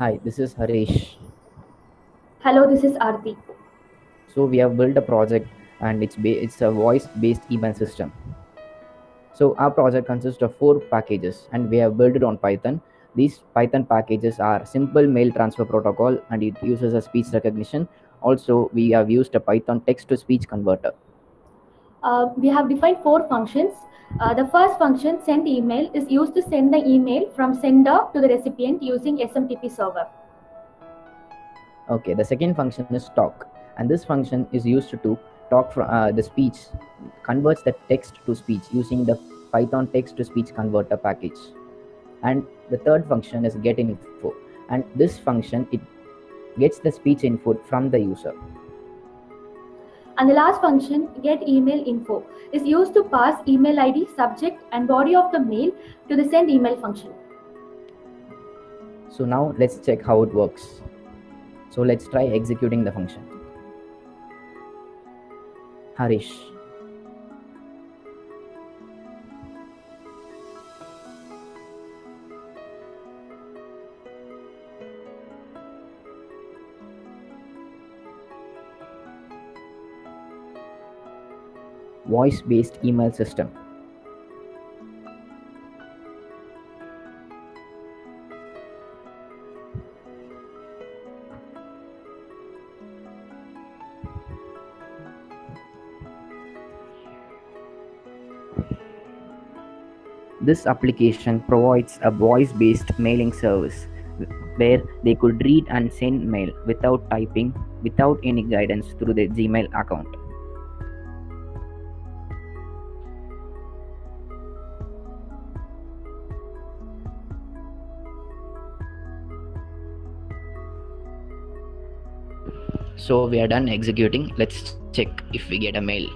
Hi, this is Harish. Hello, this is Aarti. So we have built a project and it's a voice-based email system. So our project consists of 4 packages and we have built it on Python. These Python packages are simple mail transfer protocol and it uses a speech recognition. Also, we have used a Python text-to-speech converter. We have defined four functions. The first function, send email, is used to send the email from sender to the recipient using SMTP server. Okay, the second function is talk, and this function is used to talk from the speech, converts the text to speech using the Python text to speech converter package. And the third function is get info, and this function it gets the speech input from the user. And the last function, get email info, is used to pass email ID, subject, and body of the mail to the send email function. So now let's check how it works. So let's try executing the function. Harish. Voice-based email system. This application provides a voice-based mailing service where they could read and send mail without typing, without any guidance through their Gmail account. So we are done executing. Let's check if we get a mail.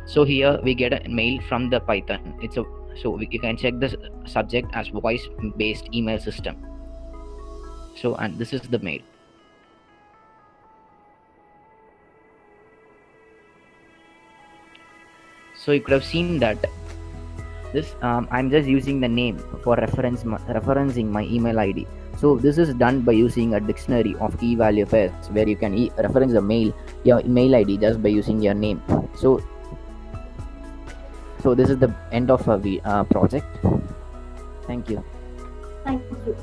So here we get a mail from the Python. You can check the subject as voice-based email system. So and this is the mail. So you could have seen that this I'm just using the name for referencing my email ID. So this is done by using a dictionary of key value pairs where you can reference your email ID just by using your name. So this is the end of our project. Thank you. Thank you.